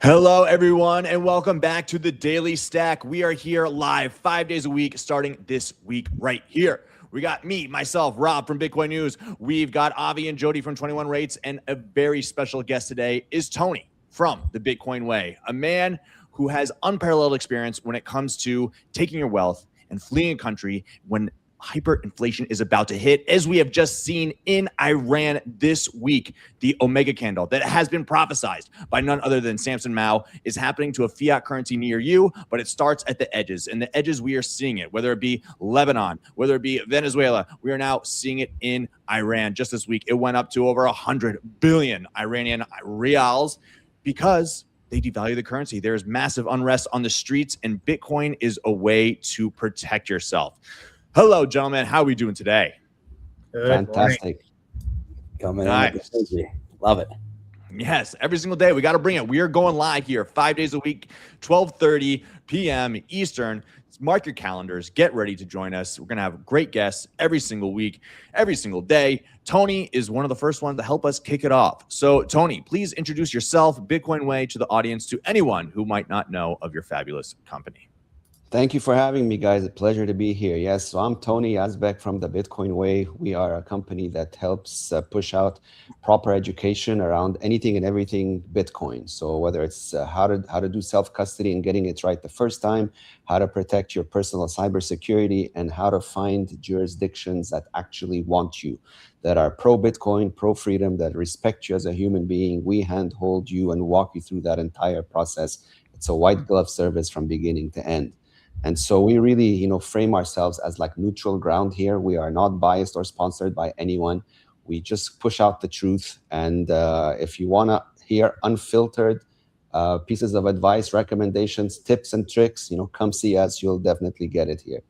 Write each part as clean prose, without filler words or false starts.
Hello, everyone, and welcome back to the Daily Stack. We are here live 5 days a week, starting this week right here. We got me, myself, Rob from Bitcoin News. We've got Avi and Jody from 21 Rates, and a very special guest today is Tony from the Bitcoin Way, a man who has unparalleled experience when it comes to taking your wealth and fleeing a country when hyperinflation is about to hit, as we have just seen in Iran this week. The Omega candle that has been prophesized by none other than Samson Mao is happening to a fiat currency near you, but it starts at the edges. And the edges, we are seeing it, whether it be Lebanon, whether it be Venezuela. We are now seeing it in Iran. Just this week, it went up to over 100 billion Iranian rials because they devalue the currency. There's massive unrest on the streets, and Bitcoin is a way to protect yourself. Hello, gentlemen. How are we doing today? Good Fantastic. Coming nice. in. Love it. Yes, every single day. We got to bring it. We are going live here 5 days a week, 12:30 p.m. Eastern. Mark your calendars. Get ready to join us. We're going to have great guests every single week, every single day. Tony is one of the first ones to help us kick it off. So, Tony, please introduce yourself, Bitcoin Way, to the audience, to anyone who might not know of your fabulous company. Thank you for having me, guys. A pleasure to be here. Yes, so I'm Tony Asbeck from the Bitcoin Way. We are a company that helps push out proper education around anything and everything Bitcoin. So whether it's how to do self-custody and getting it right the first time, how to protect your personal cybersecurity, and how to find jurisdictions that actually want you, that are pro-Bitcoin, pro-freedom, that respect you as a human being. We handhold you and walk you through that entire process. It's a white glove service from beginning to end. And so we really, frame ourselves as like neutral ground here. We are not biased or sponsored by anyone. We just push out the truth. And if you want to hear unfiltered pieces of advice, recommendations, tips and tricks, come see us. You'll definitely get it here.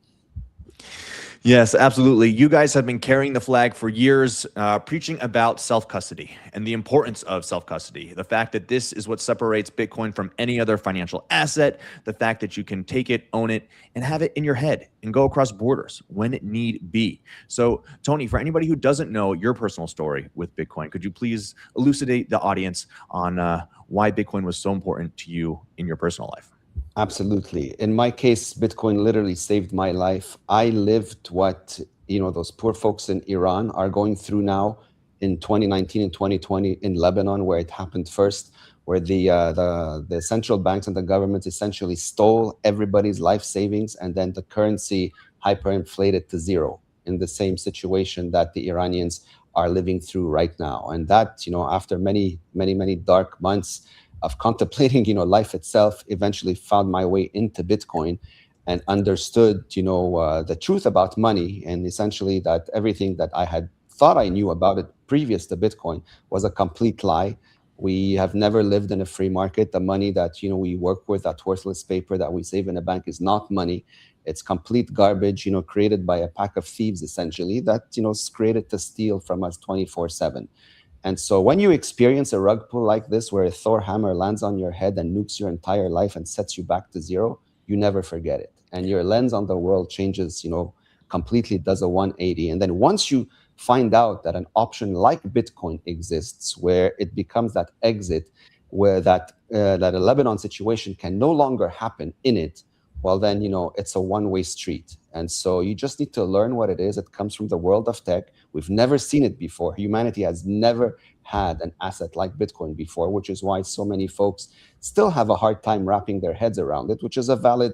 Yes, absolutely. You guys have been carrying the flag for years, preaching about self-custody and the importance of self-custody. The fact that this is what separates Bitcoin from any other financial asset, the fact that you can take it, own it, and have it in your head and go across borders when it need be. So, Tony, for anybody who doesn't know your personal story with Bitcoin, could you please elucidate the audience on why Bitcoin was so important to you in your personal life? Absolutely. In my case, Bitcoin literally saved my life. I lived what, those poor folks in Iran are going through now in 2019 and 2020 in Lebanon, where it happened first, where the central banks and the government essentially stole everybody's life savings, and then the currency hyperinflated to zero, in the same situation that the Iranians are living through right now. And that, after many, many, many dark months of contemplating, life itself, eventually found my way into Bitcoin and understood, the truth about money, and essentially that everything that I had thought I knew about it previous to Bitcoin was a complete lie. We have never lived in a free market. The money that, we work with, that worthless paper that we save in a bank, is not money. It's complete garbage, created by a pack of thieves, essentially, that, is created to steal from us 24/7. And so when you experience a rug pull like this, where a Thor hammer lands on your head and nukes your entire life and sets you back to zero, you never forget it. And your lens on the world changes, completely, does a 180. And then once you find out that an option like Bitcoin exists, where it becomes that exit, where that a Lebanon situation can no longer happen in it, well, then, it's a one-way street. And so you just need to learn what it is. It comes from the world of tech. We've never seen it before. Humanity has never had an asset like Bitcoin before, which is why so many folks still have a hard time wrapping their heads around it, which is a valid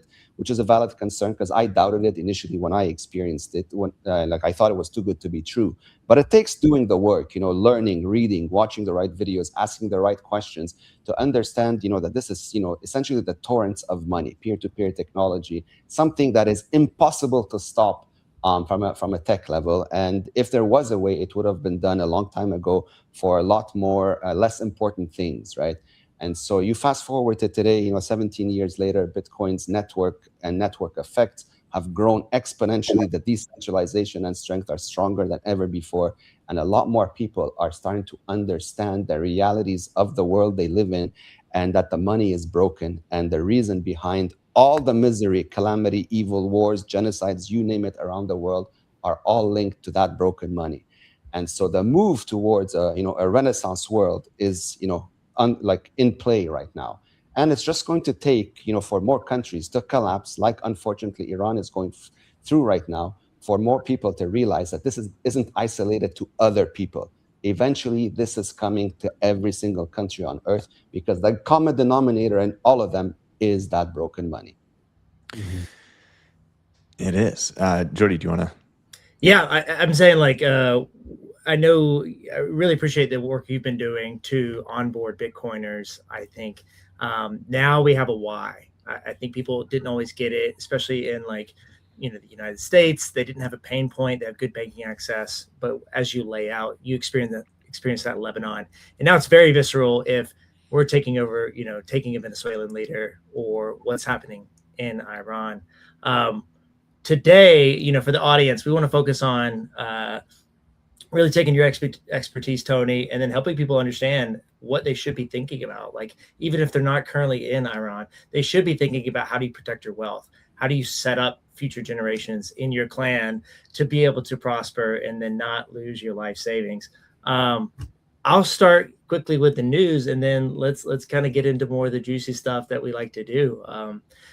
concern, because I doubted it initially when I experienced it. When I thought it was too good to be true. But it takes doing the work, learning, reading, watching the right videos, asking the right questions to understand, that this is, essentially the torrents of money, peer-to-peer technology, something that is impossible to stop from a tech level. And if there was a way, it would have been done a long time ago for a lot more less important things, right? And so you fast forward to today, 17 years later, Bitcoin's network and network effects have grown exponentially. The decentralization and strength are stronger than ever before. And a lot more people are starting to understand the realities of the world they live in, and that the money is broken. And the reason behind all the misery, calamity, evil, wars, genocides, you name it, around the world, are all linked to that broken money. And so the move towards a Renaissance world is, in play right now. And it's just going to take, for more countries to collapse, like unfortunately Iran is going through right now, for more people to realize that this isn't isolated to other people. Eventually, this is coming to every single country on earth, because the common denominator in all of them is that broken money. Mm-hmm. It is. Jody, do you want to? Yeah, I'm saying, like, I know, I really appreciate the work you've been doing to onboard Bitcoiners. I think now we have a why. I think people didn't always get it, especially in, like, the United States. They didn't have a pain point. They have good banking access. But as you lay out, you experience that in Lebanon. And now it's very visceral if we're taking over, taking a Venezuelan leader, or what's happening in Iran. Today, for the audience, we want to focus on really taking your expertise, Tony, and then helping people understand what they should be thinking about. Like, even if they're not currently in Iran, they should be thinking about, how do you protect your wealth? How do you set up future generations in your clan to be able to prosper and then not lose your life savings? I'll start quickly with the news, and then let's kind of get into more of the juicy stuff that we like to do.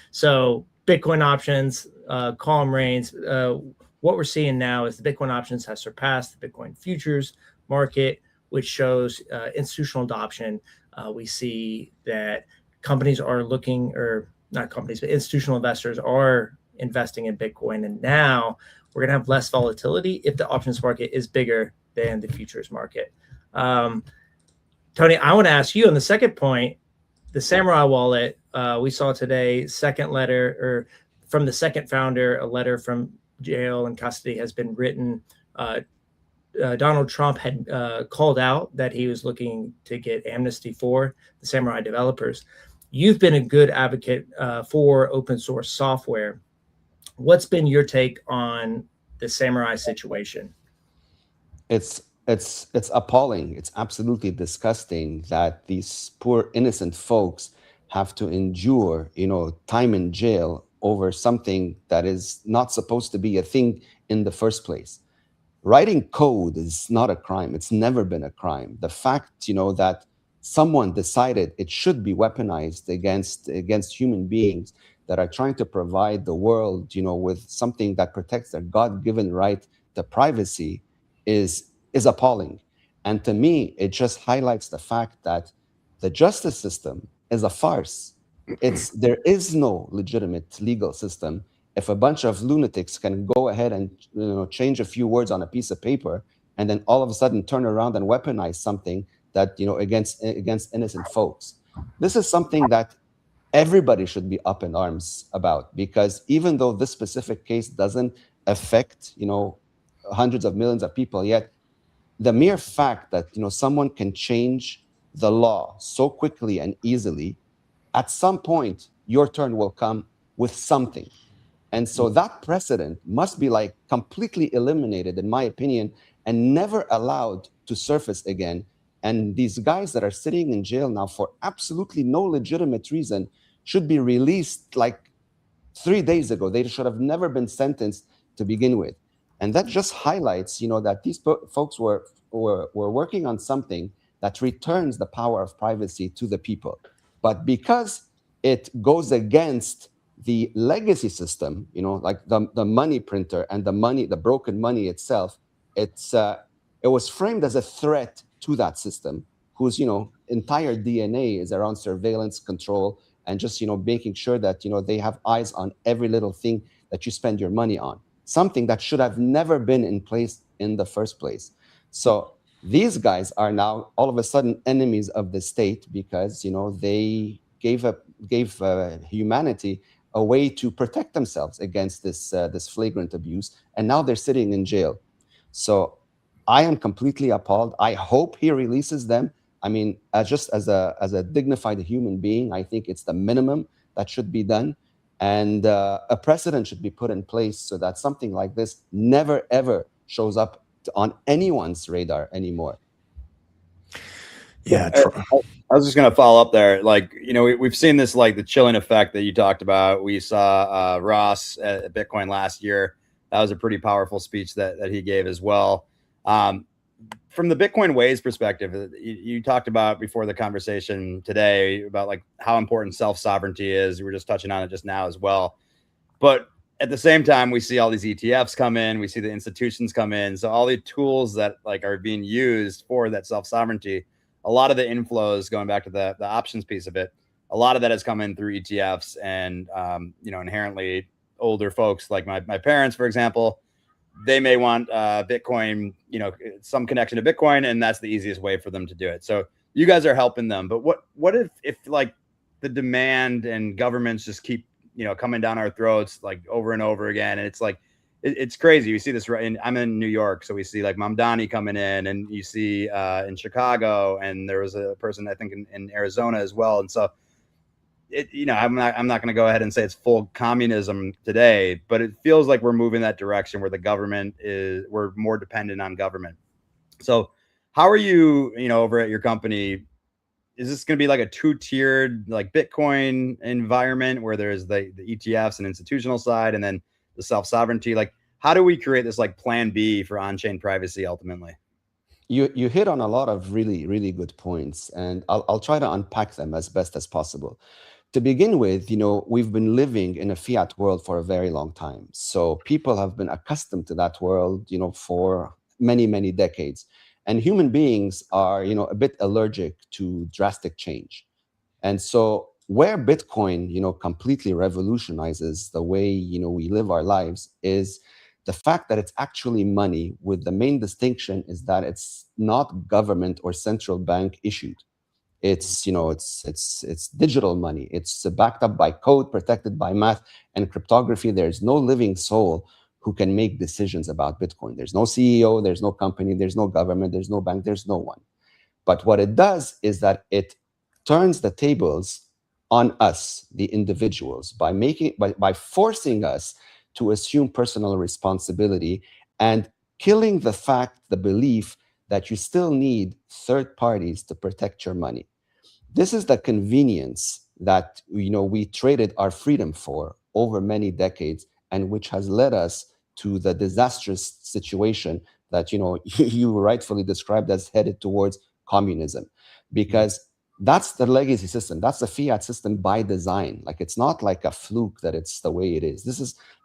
So Bitcoin options, calm reigns. What we're seeing now is the Bitcoin options have surpassed the Bitcoin futures market, which shows institutional adoption. We see that companies are looking, or not companies, but institutional investors are investing in Bitcoin. And now we're going to have less volatility if the options market is bigger than the futures market. Tony, I want to ask you on the second point, the Samurai wallet. We saw today, second letter, or from the second founder, a letter from jail and custody has been written. Donald Trump had called out that he was looking to get amnesty for the Samurai developers. You've been a good advocate for open source software. What's been your take on the Samurai situation? It's appalling. It's absolutely disgusting that these poor innocent folks have to endure, time in jail over something that is not supposed to be a thing in the first place. Writing code is not a crime. It's never been a crime. The fact, that someone decided it should be weaponized against human beings that are trying to provide the world, with something that protects their God-given right to privacy is appalling. And to me, it just highlights the fact that the justice system is a farce. There is no legitimate legal system. If a bunch of lunatics can go ahead and change a few words on a piece of paper, and then all of a sudden turn around and weaponize something that against innocent folks, this is something that everybody should be up in arms about. Because even though this specific case doesn't affect hundreds of millions of people yet, the mere fact that someone can change the law so quickly and easily, at some point your turn will come with something. And so that precedent must be completely eliminated, in my opinion, and never allowed to surface again. And these guys that are sitting in jail now for absolutely no legitimate reason should be released 3 days ago. They should have never been sentenced to begin with. And that just highlights, that these folks were working on something that returns the power of privacy to the people. But because it goes against the legacy system, the money printer and the broken money itself, it was framed as a threat to that system, whose entire DNA is around surveillance, control, and just making sure that they have eyes on every little thing that you spend your money on. Something that should have never been in place in the first place. So these guys are now all of a sudden enemies of the state, because they gave humanity a way to protect themselves against this flagrant abuse, and now they're sitting in jail. So I am completely appalled. I hope he releases them. I mean, as a dignified human being, I think it's the minimum that should be done. And a precedent should be put in place so that something like this never, ever shows up on anyone's radar anymore. Yeah. I was just going to follow up there. We've seen this, the chilling effect that you talked about. We saw Ross at Bitcoin last year. That was a pretty powerful speech that he gave as well. from the Bitcoin Ways perspective, you talked about before the conversation today about like how important self-sovereignty is. We were just touching on it just now as well. But at the same time, we see all these ETFs come in, we see the institutions come in. So all the tools that like are being used for that self-sovereignty, a lot of the inflows, going back to the options piece of it, a lot of that has come in through ETFs. And inherently older folks like my parents, for example, they may want Bitcoin, some connection to Bitcoin, and that's the easiest way for them to do it. So you guys are helping them. But what if like the demand and governments just keep coming down our throats like over and over again, and it's like it's crazy. You see this right. I'm in New York, so we see like Mamdani coming in, and you see in Chicago, and there was a person I think in Arizona as well. And so I'm not going to go ahead and say it's full communism today, but it feels like we're moving that direction where we're more dependent on government. So how are you, over at your company? Is this going to be like a two-tiered like Bitcoin environment where there's the ETFs and institutional side and then the self-sovereignty? Like, how do we create this like plan B for on-chain privacy ultimately? You hit on a lot of really, really good points, and I'll try to unpack them as best as possible. To begin with, we've been living in a fiat world for a very long time. So people have been accustomed to that world, for many, many decades. And human beings are, a bit allergic to drastic change. And so where Bitcoin, completely revolutionizes the way, we live our lives is the fact that it's actually money, with the main distinction is that it's not government or central bank issued. It's it's digital money. It's backed up by code, protected by math and cryptography. There's no living soul who can make decisions about Bitcoin. There's no CEO, there's no company, there's no government, there's no bank, there's no one. But what it does is that it turns the tables on us, the individuals, by forcing us to assume personal responsibility and killing the belief that you still need third parties to protect your money. This is the convenience that we traded our freedom for over many decades, and which has led us to the disastrous situation that you rightfully described as headed towards communism, because that's the legacy system. That's the fiat system by design. Like, it's not like a fluke that it's the way it is.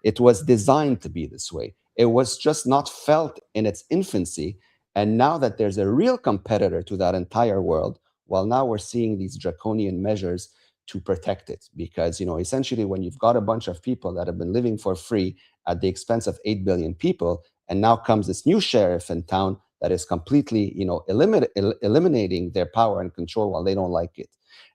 It was designed to be this way. It was just not felt in its infancy. And now that there's a real competitor to that entire world, well, now we're seeing these draconian measures to protect it, because essentially when you've got a bunch of people that have been living for free at the expense of 8 billion people, and now comes this new sheriff in town that is completely eliminating their power and control while they don't like it.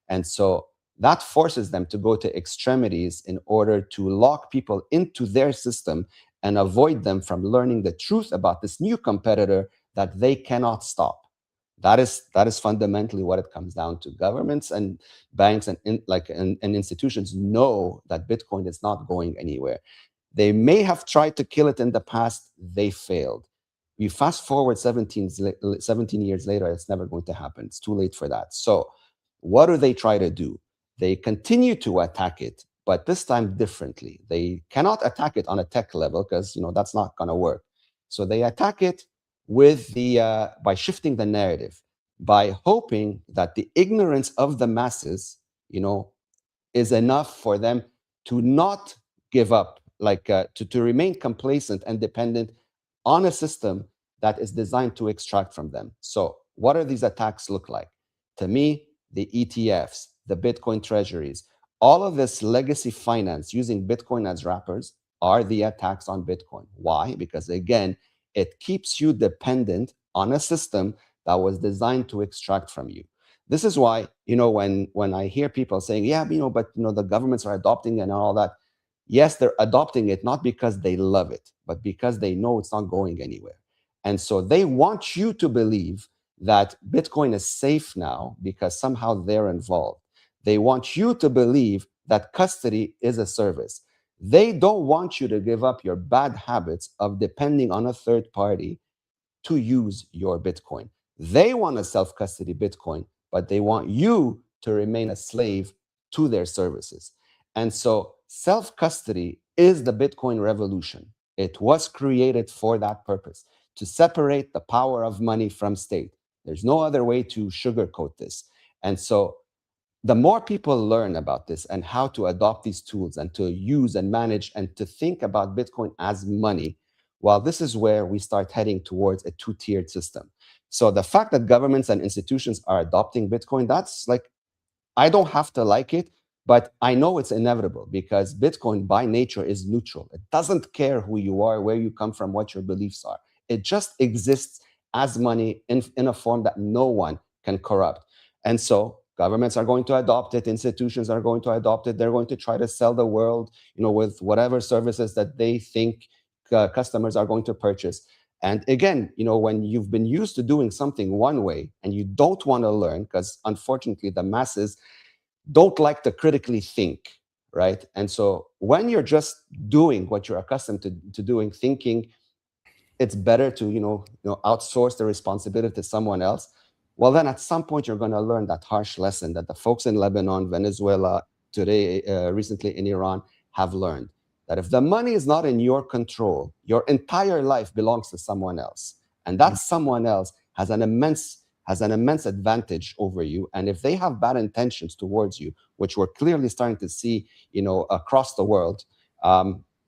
And so that forces them to go to extremities in order to lock people into their system and avoid them from learning the truth about this new competitor that they cannot stop. That is fundamentally what it comes down to. Governments and banks and institutions know that Bitcoin is not going anywhere. They may have tried to kill it in the past. They failed. You fast forward 17 years later, it's never going to happen. It's too late for that. So what do they try to do? They continue to attack it, but this time differently. They cannot attack it on a tech level because that's not going to work. So they attack it with by shifting the narrative, by hoping that the ignorance of the masses, is enough for them to not give up, to remain complacent and dependent on a system that is designed to extract from them. So what are these attacks look like? To me, the ETFs, the Bitcoin treasuries, all of this legacy finance using Bitcoin as wrappers are the attacks on Bitcoin. Why? Because again, it keeps you dependent on a system that was designed to extract from you. This is why, when I hear people saying, yeah, but the governments are adopting it and all that. Yes, they're adopting it not because they love it, but because they know it's not going anywhere. And so they want you to believe that Bitcoin is safe now because somehow they're involved. They want you to believe that custody is a service. They don't want you to give up your bad habits of depending on a third party to use your Bitcoin. They want to self-custody Bitcoin, but they want you to remain a slave to their services. And so self-custody is the Bitcoin revolution. It was created for that purpose, to separate the power of money from state. There's no other way to sugarcoat this. And so the more people learn about this and how to adopt these tools and to use and manage and to think about Bitcoin as money, well, this is where we start heading towards a two-tiered system. So the fact that governments and institutions are adopting Bitcoin, that's like, I don't have to like it, but I know it's inevitable because Bitcoin by nature is neutral. It doesn't care who you are, where you come from, what your beliefs are. It just exists as money in a form that no one can corrupt. And so governments are going to adopt it, institutions are going to adopt it. They're going to try to sell the world, with whatever services that they think customers are going to purchase. And again, when you've been used to doing something one way and you don't want to learn, because unfortunately the masses don't like to critically think, right? And so when you're just doing what you're accustomed to doing, thinking it's better to outsource the responsibility to someone else, well, then at some point you're going to learn that harsh lesson that the folks in Lebanon, Venezuela, today, recently in Iran, have learned. That if the money is not in your control, your entire life belongs to someone else. And that someone else has an immense advantage over you. And if they have bad intentions towards you, which we're clearly starting to see, across the world,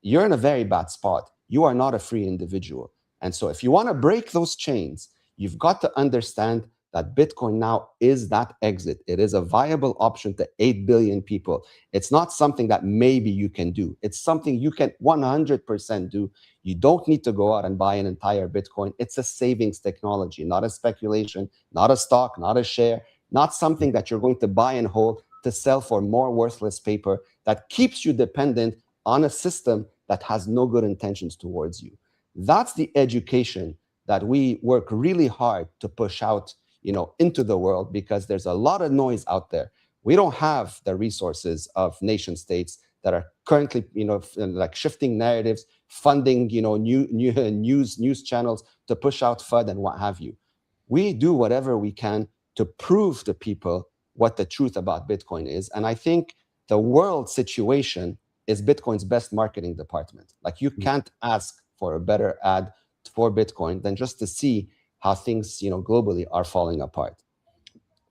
you're in a very bad spot. You are not a free individual. And so if you want to break those chains, you've got to understand that Bitcoin now is that exit. It is a viable option to 8 billion people. It's not something that maybe you can do. It's something you can 100% do. You don't need to go out and buy an entire Bitcoin. It's a savings technology, not a speculation, not a stock, not a share, not something that you're going to buy and hold to sell for more worthless paper that keeps you dependent on a system that has no good intentions towards you. That's the education that we work really hard to push out into the world, because there's a lot of noise out there. We don't have the resources of nation states that are currently, like shifting narratives, funding, new news channels to push out FUD and what have you. We do whatever we can to prove to people what the truth about Bitcoin is. And I think the world situation is Bitcoin's best marketing department. Like, you can't ask for a better ad for Bitcoin than just to see how things, globally are falling apart.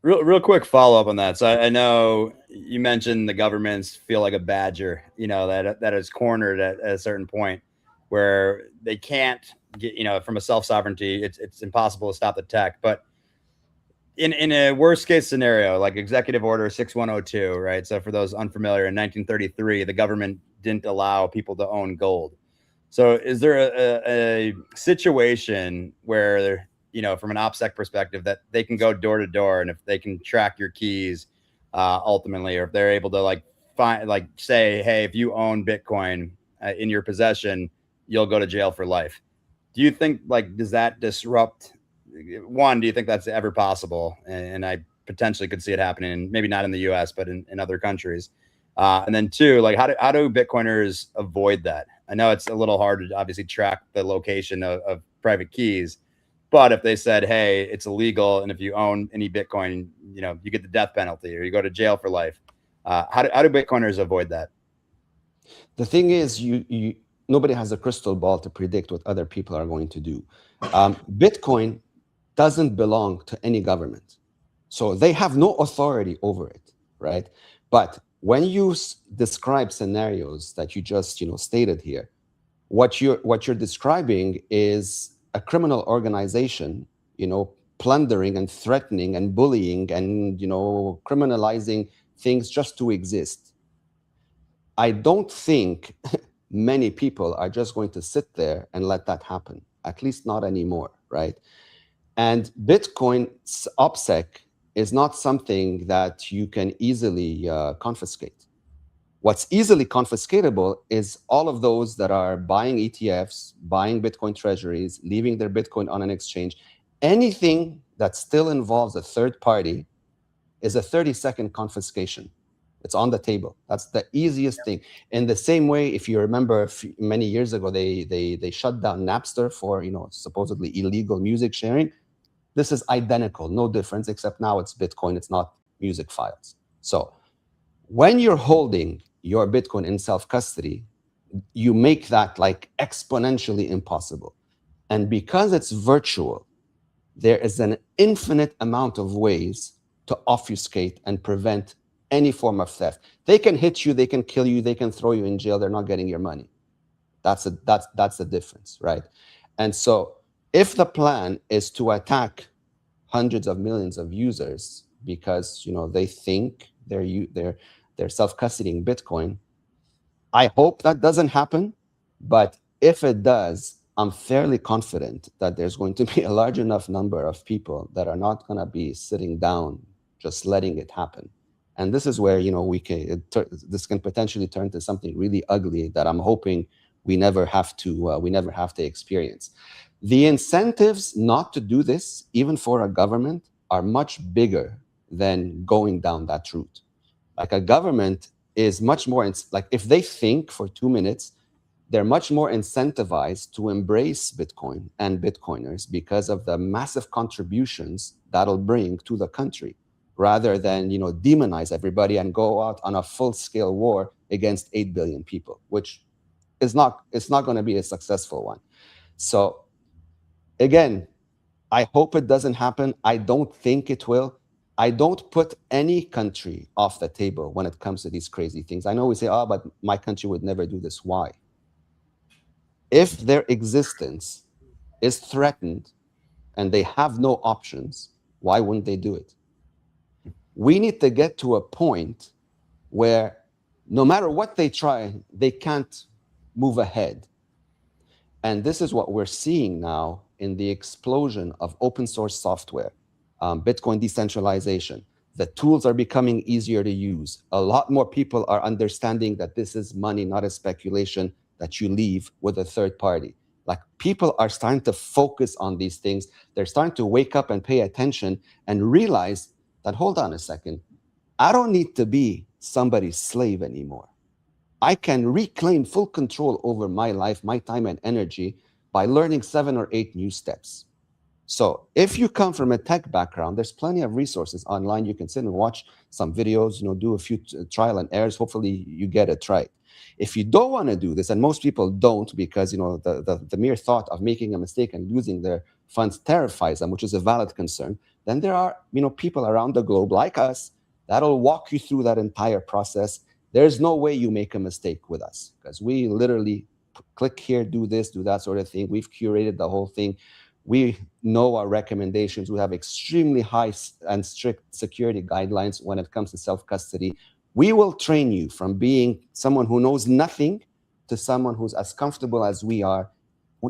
Real quick follow up on that. So I know you mentioned the governments feel like a badger, that is cornered at a certain point where they can't get, from a self sovereignty, it's impossible to stop the tech. But in a worst case scenario, like Executive Order 6102, right? So for those unfamiliar, in 1933, the government didn't allow people to own gold. So is there a situation where, from an OPSEC perspective, that they can go door to door, and if they can track your keys ultimately, or if they're able to say, hey, if you own Bitcoin in your possession, you'll go to jail for life. Do you think, does that disrupt? One, do you think that's ever possible? And I potentially could see it happening, maybe not in the US, but in other countries. And then two, how do Bitcoiners avoid that? I know it's a little hard to obviously track the location of private keys, but if they said, hey, it's illegal, and if you own any Bitcoin, you get the death penalty or you go to jail for life. How do Bitcoiners avoid that? The thing is, nobody has a crystal ball to predict what other people are going to do. Bitcoin doesn't belong to any government, so they have no authority over it, right? But when you describe scenarios that you just stated here, what you're describing is a criminal organization, plundering and threatening and bullying and criminalizing things just to exist. I don't think many people are just going to sit there and let that happen, at least not anymore, right? And Bitcoin's OPSEC is not something that you can easily confiscate. What's easily confiscatable is all of those that are buying ETFs, buying Bitcoin treasuries, leaving their Bitcoin on an exchange. Anything that still involves a third party is a 30-second confiscation. It's on the table. That's the easiest thing. In the same way, if you remember many years ago, they shut down Napster for supposedly illegal music sharing. This is identical, no difference, except now it's Bitcoin, it's not music files. So when you're holding your Bitcoin in self-custody, you make that exponentially impossible. And because it's virtual, there is an infinite amount of ways to obfuscate and prevent any form of theft. They can hit you, they can kill you, they can throw you in jail. They're not getting your money. That's the difference, right? And so if the plan is to attack hundreds of millions of users because they think they're self-custodying Bitcoin, I hope that doesn't happen. But if it does, I'm fairly confident that there's going to be a large enough number of people that are not going to be sitting down just letting it happen. And this is where this can potentially turn to something really ugly that I'm hoping we never have to experience. The incentives not to do this, even for a government, are much bigger than going down that route. Like a government is much more like if they think for 2 minutes, they're much more incentivized to embrace Bitcoin and Bitcoiners because of the massive contributions that'll bring to the country, rather than demonize everybody and go out on a full-scale war against 8 billion people, which it's not going to be a successful one. So again, I hope it doesn't happen. I don't think it will. I don't put any country off the table when it comes to these crazy things. I know we say, oh, but my country would never do this. Why? If their existence is threatened and they have no options, why wouldn't they do it? We need to get to a point where no matter what they try, they can't move ahead. And this is what we're seeing now in the explosion of open source software, Bitcoin decentralization. The tools are becoming easier to use. A lot more people are understanding that this is money, not a speculation that you leave with a third party. Like, people are starting to focus on these things. They're starting to wake up and pay attention and realize that, hold on a second, I don't need to be somebody's slave anymore. I can reclaim full control over my life, my time and energy by learning 7 or 8 new steps. So if you come from a tech background, there's plenty of resources online. You can sit and watch some videos, do a few trial and errors. Hopefully you get it right. If you don't want to do this, and most people don't, because the mere thought of making a mistake and losing their funds terrifies them, which is a valid concern, then there are people around the globe like us that'll walk you through that entire process. There's no way you make a mistake with us, because we literally click here, do this, do that sort of thing. We've curated the whole thing. We know our recommendations. We have extremely high and strict security guidelines when it comes to self-custody. We will train you from being someone who knows nothing to someone who's as comfortable as we are,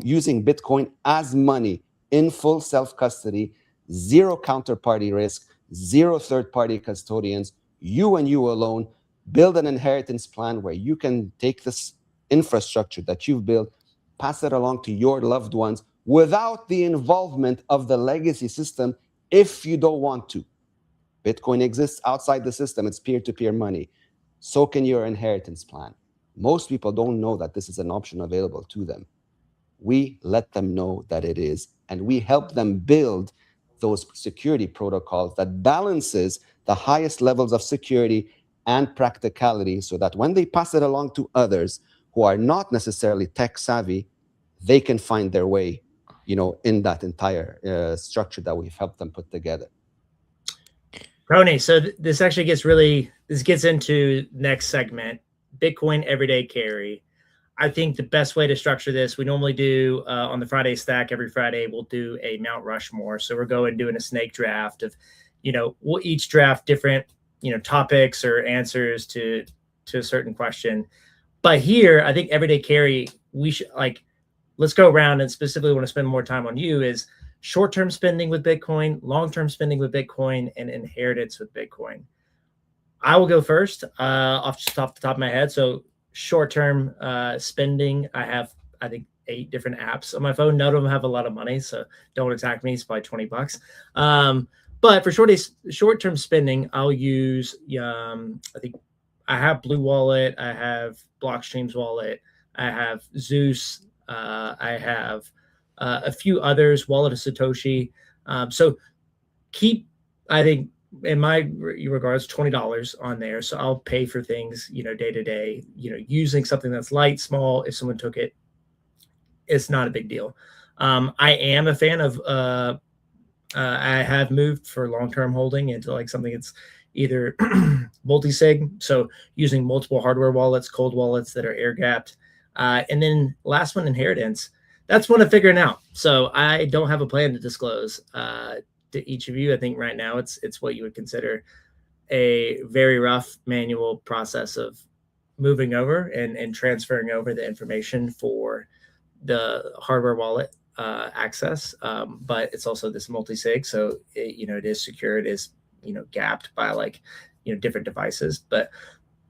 using Bitcoin as money in full self-custody, zero counterparty risk, zero third-party custodians, you and you alone. Build an inheritance plan where you can take this infrastructure that you've built, pass it along to your loved ones without the involvement of the legacy system if you don't want to. Bitcoin exists outside the system. It's peer-to-peer money. So can your inheritance plan. Most people don't know that this is an option available to them. We let them know that it is, and we help them build those security protocols that balances the highest levels of security and practicality, so that when they pass it along to others who are not necessarily tech savvy, they can find their way, in that entire structure that we've helped them put together. Tony, so this actually gets into next segment, Bitcoin everyday carry. I think the best way to structure this, we normally do on the Friday stack, every Friday, we'll do a Mount Rushmore. So we're doing a snake draft of, we'll each draft different, topics or answers to a certain question. But here, I think everyday carry, we should let's go around, and specifically want to spend more time on you is short-term spending with Bitcoin, long-term spending with Bitcoin, and inheritance with Bitcoin. I will go first off the top of my head. So short-term spending, I have, I think, 8 different apps on my phone. None of them have a lot of money, so don't attack me. It's probably $20. But for short-term spending, I'll use, I think I have Blue Wallet, I have Blockstream's wallet, I have Zeus, I have a few others, Wallet of Satoshi. So keep, I think, in my regards, $20 on there. So I'll pay for things, day to day, using something that's light, small. If someone took it, it's not a big deal. I am a fan of. I have moved for long-term holding into like something that's either multi-sig, so using multiple hardware wallets, cold wallets that are air-gapped, and then last one, inheritance. That's one I'm figuring out. So I don't have a plan to disclose to each of you. I think right now it's what you would consider a very rough manual process of moving over and transferring over the information for the hardware wallet access. But it's also this multi-sig, so it is secure. It is gapped by like different devices. But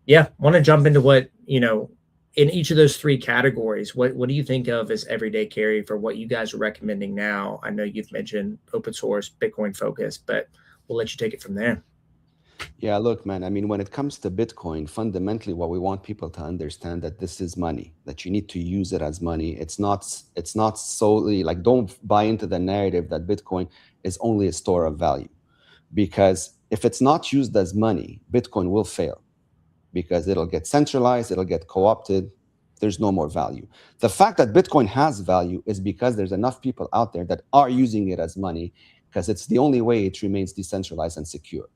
yeah, want to jump into what in each of those three categories. What do you think of as everyday carry for what you guys are recommending now? I know you've mentioned open source, Bitcoin focus, but we'll let you take it from there. Yeah, look, man, I mean, when it comes to Bitcoin, fundamentally, what we want people to understand that this is money, that you need to use it as money. It's not solely like, don't buy into the narrative that Bitcoin is only a store of value, because if it's not used as money, Bitcoin will fail because it'll get centralized, it'll get co-opted. There's no more value. The fact that Bitcoin has value is because there's enough people out there that are using it as money, because it's the only way it remains decentralized and secure.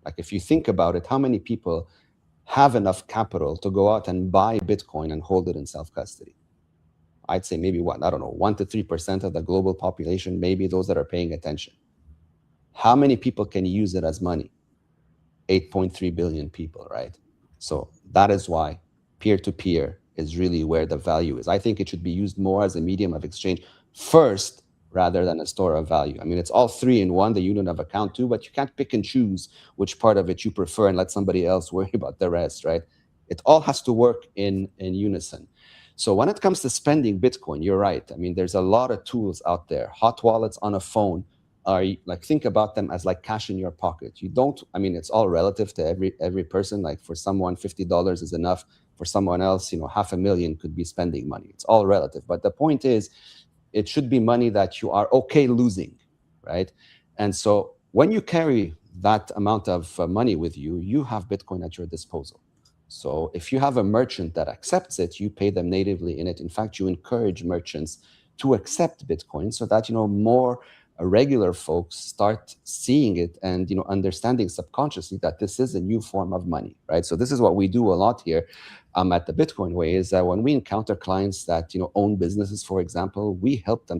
Like if you think about it, how many people have enough capital to go out and buy Bitcoin and hold it in self-custody? I'd say maybe 1 to 3% of the global population, maybe those that are paying attention. How many people can use it as money? 8.3 billion people, right? So that is why peer-to-peer is really where the value is. I think it should be used more as a medium of exchange first, rather than a store of value. I mean, it's all three in one, the unit of account too, but you can't pick and choose which part of it you prefer and let somebody else worry about the rest, right? It all has to work in unison. So when it comes to spending Bitcoin, you're right. I mean, there's a lot of tools out there. Hot wallets on a phone are like, think about them as like cash in your pocket. You don't, I mean, it's all relative to every person. Like for someone, $50 is enough. For someone else, $500,000 could be spending money. It's all relative. But the point is, it should be money that you are okay losing, right? And so when you carry that amount of money with you, you have Bitcoin at your disposal. So if you have a merchant that accepts it, you pay them natively in it. In fact, you encourage merchants to accept Bitcoin so that more regular folks start seeing it and understanding subconsciously that this is a new form of money, right? So this is what we do a lot here at the Bitcoin Way, is that when we encounter clients that own businesses, for example, we help them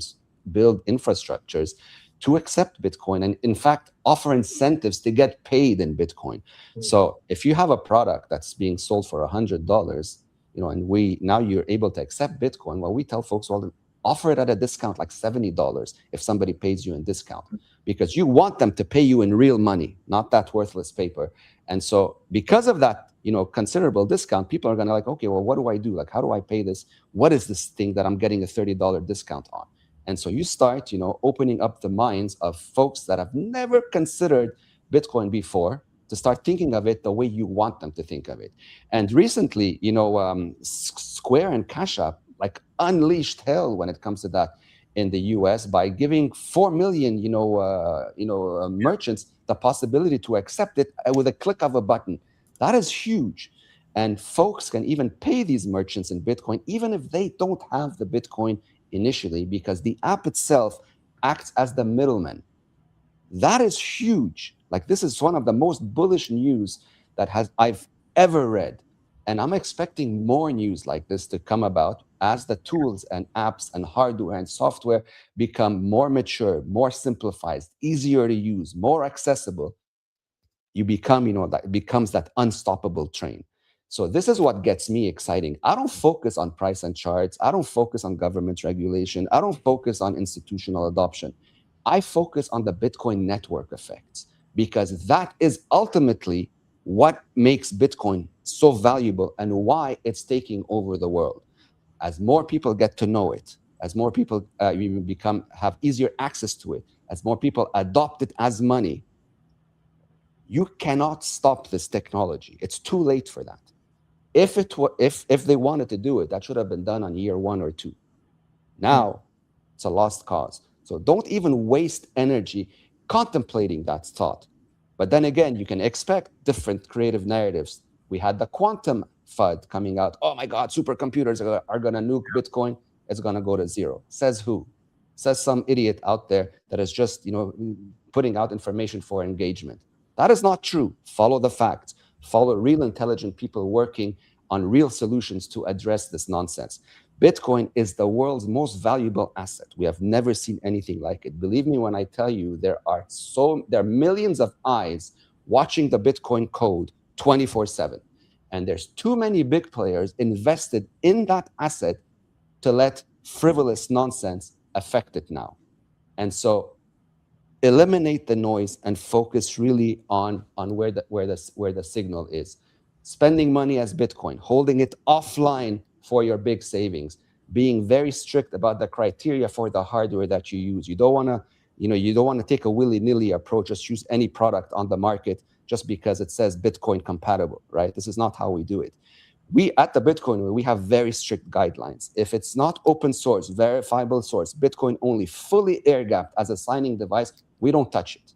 build infrastructures to accept Bitcoin, and in fact offer incentives to get paid in Bitcoin. So if you have a product that's being sold for $100, and now you're able to accept Bitcoin, well, we tell folks, well, offer it at a discount, like $70 if somebody pays you in discount, because you want them to pay you in real money, not that worthless paper. And so because of that, considerable discount, people are going to like, okay, well, what do I do? Like, how do I pay this? What is this thing that I'm getting a $30 discount on? And so you start, opening up the minds of folks that have never considered Bitcoin before to start thinking of it the way you want them to think of it. And recently, Square and Cash App like unleashed hell when it comes to that in the US by giving 4 million, merchants the possibility to accept it with a click of a button. That is huge. And folks can even pay these merchants in Bitcoin, even if they don't have the Bitcoin initially, because the app itself acts as the middleman. That is huge. Like, this is one of the most bullish news that I've ever read. And I'm expecting more news like this to come about as the tools and apps and hardware and software become more mature, more simplified, easier to use, more accessible. You become, that becomes that unstoppable train. So this is what gets me exciting. I don't focus on price and charts. I don't focus on government regulation. I don't focus on institutional adoption. I focus on the Bitcoin network effects, because that is ultimately what makes Bitcoin so valuable and why it's taking over the world. As more people get to know it, as more people have easier access to it, as more people adopt it as money, you cannot stop this technology. It's too late for that. If they wanted to do it, that should have been done on year 1 or 2. Now, it's a lost cause. So don't even waste energy contemplating that thought. But then again, you can expect different creative narratives. We had the quantum FUD coming out. Oh my God, supercomputers are going to nuke Bitcoin. It's going to go to zero. Says who? says some idiot out there that is just, putting out information for engagement. That is not true. Follow the facts. Follow real intelligent people working on real solutions to address this nonsense. Bitcoin is the world's most valuable asset. We have never seen anything like it. Believe me when I tell you, there are millions of eyes watching the Bitcoin code 24/7. And there's too many big players invested in that asset to let frivolous nonsense affect it now. And so eliminate the noise and focus really on where the signal is. Spending money as Bitcoin, holding it offline for your big savings, being very strict about the criteria for the hardware that you use. You don't want to take a willy-nilly approach, just use any product on the market just because it says Bitcoin compatible, right? This is not how we do it. We at the Bitcoin, we have very strict guidelines. If it's not open source, verifiable source, Bitcoin only, fully air-gapped as a signing device, we don't touch it.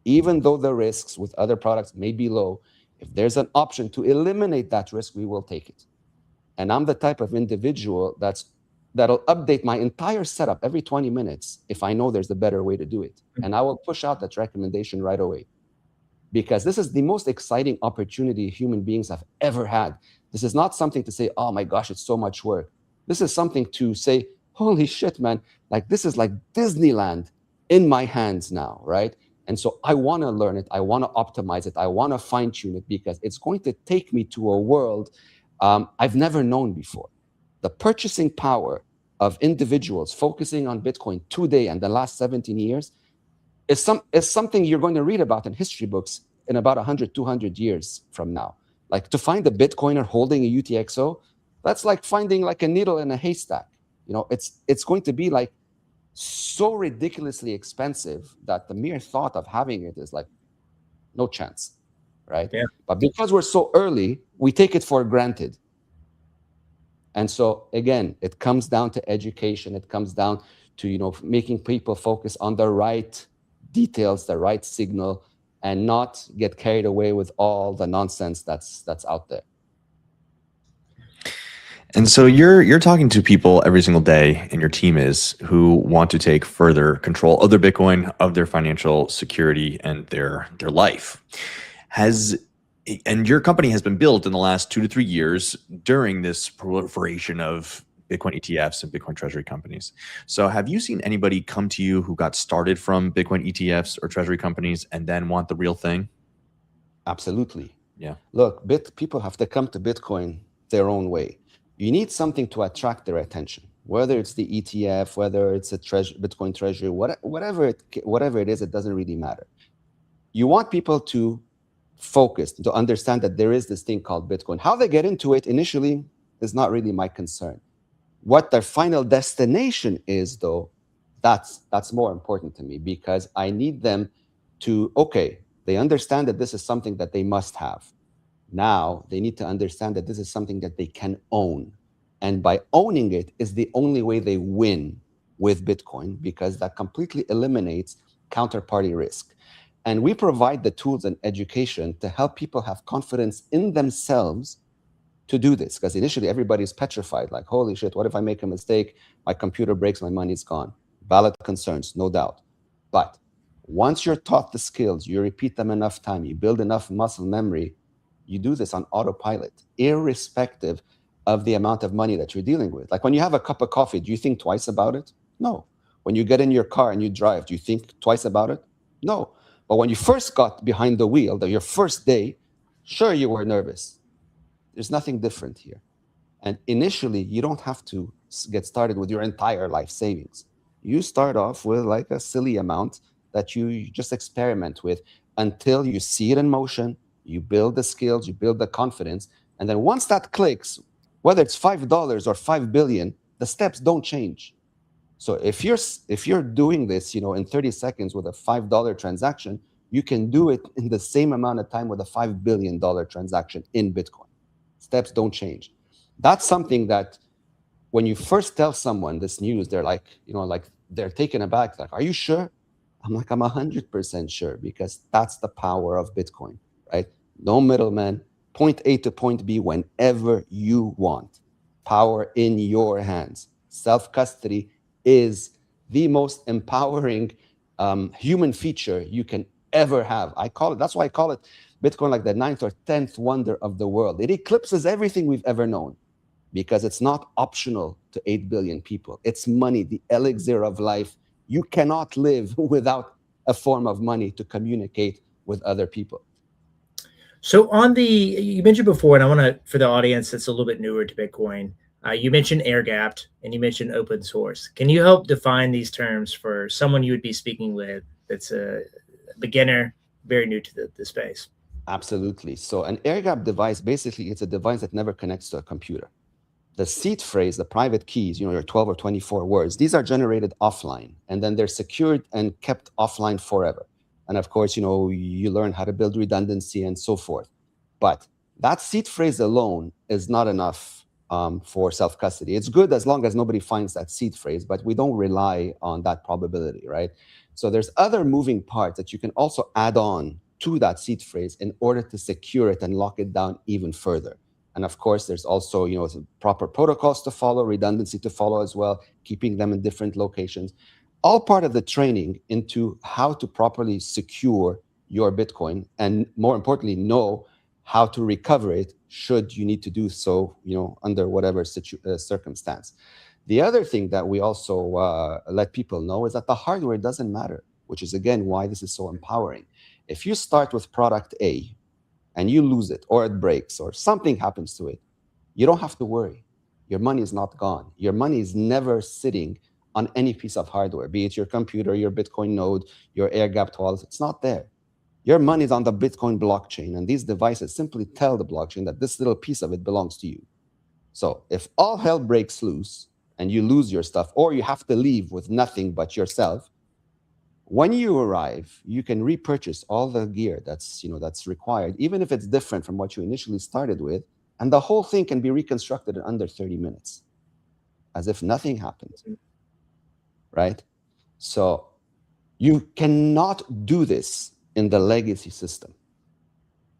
Even though the risks with other products may be low, if there's an option to eliminate that risk, we will take it. And I'm the type of individual that'll update my entire setup every 20 minutes if I know there's a better way to do it. And I will push out that recommendation right away. Because this is the most exciting opportunity human beings have ever had. This is not something to say, oh my gosh, it's so much work. This is something to say, holy shit, man, like this is like Disneyland in my hands now, right? And so I want to learn it. I want to optimize it. I want to fine tune it because it's going to take me to a world I've never known before. The purchasing power of individuals focusing on Bitcoin today and the last 17 years is something you're going to read about in history books in about 100, 200 years from now. Like to find a Bitcoiner holding a UTXO, that's like finding like a needle in a haystack. It's going to be like so ridiculously expensive that the mere thought of having it is like no chance, right? Yeah. But because we're so early, we take it for granted. And so again, it comes down to education. It comes down to making people focus on the right details, the right signal, and not get carried away with all the nonsense that's out there. And so you're talking to people every single day, and your team is, who want to take further control of their Bitcoin, of their financial security, and their life. And your company has been built in the last 2 to 3 years during this proliferation of Bitcoin ETFs and Bitcoin treasury companies. So have you seen anybody come to you who got started from Bitcoin ETFs or treasury companies and then want the real thing? Absolutely. Yeah. Look, people have to come to Bitcoin their own way. You need something to attract their attention, whether it's the ETF, whether it's a Bitcoin treasury, whatever it is, it doesn't really matter. You want people to focus, to understand that there is this thing called Bitcoin. How they get into it initially is not really my concern. What their final destination is, though, that's more important to me, because I need them to, they understand that this is something that they must have. Now they need to understand that this is something that they can own. And by owning it is the only way they win with Bitcoin, because that completely eliminates counterparty risk. And we provide the tools and education to help people have confidence in themselves to do this, because initially everybody's petrified, like, holy shit, what if I make a mistake? My computer breaks, my money's gone. Valid concerns, no doubt. But once you're taught the skills, you repeat them enough time, you build enough muscle memory, you do this on autopilot, irrespective of the amount of money that you're dealing with. Like when you have a cup of coffee, do you think twice about it? No. When you get in your car and you drive, do you think twice about it? No. But when you first got behind the wheel, your first day, sure, you were nervous. There's nothing different here. And initially, you don't have to get started with your entire life savings. You start off with like a silly amount that you just experiment with until you see it in motion, you build the skills, you build the confidence. And then once that clicks, whether it's $5 or 5 billion, the steps don't change. So if you're doing this, in 30 seconds with a $5 transaction, you can do it in the same amount of time with a $5 billion transaction in Bitcoin. Steps don't change. That's something that when you first tell someone this news, they're like, they're taken aback. Like, are you sure? I'm like, I'm 100% sure, because that's the power of Bitcoin, right? No middleman, point A to point B whenever you want. Power in your hands. Self-custody is the most empowering human feature you can ever have. That's why I call it Bitcoin like the 9th or 10th wonder of the world. It eclipses everything we've ever known because it's not optional to 8 billion people. It's money, the elixir of life. You cannot live without a form of money to communicate with other people. So you mentioned before, and I want to, for the audience that's a little bit newer to Bitcoin, you mentioned air gapped and you mentioned open source. Can you help define these terms for someone you would be speaking with that's a beginner, very new to the space? Absolutely. So an air gap device, basically, it's a device that never connects to a computer. The seed phrase, the private keys, your 12 or 24 words, these are generated offline, and then they're secured and kept offline forever. And of course, you learn how to build redundancy and so forth. But that seed phrase alone is not enough for self-custody. It's good as long as nobody finds that seed phrase, but we don't rely on that probability, right? So there's other moving parts that you can also add on to that seed phrase in order to secure it and lock it down even further. And of course, there's also, proper protocols to follow, redundancy to follow as well, keeping them in different locations. All part of the training into how to properly secure your Bitcoin, and more importantly, know how to recover it should you need to do so, under whatever circumstance. The other thing that we also let people know is that the hardware doesn't matter, which is, again, why this is so empowering. If you start with product A and you lose it, or it breaks, or something happens to it, you don't have to worry. Your money is not gone. Your money is never sitting on any piece of hardware, be it your computer, your Bitcoin node, your air-gapped wallet. It's not there. Your money is on the Bitcoin blockchain, and these devices simply tell the blockchain that this little piece of it belongs to you. So if all hell breaks loose and you lose your stuff, or you have to leave with nothing but yourself, when you arrive, you can repurchase all the gear that's required, even if it's different from what you initially started with, and the whole thing can be reconstructed in under 30 minutes, as if nothing happened, right? So you cannot do this in the legacy system.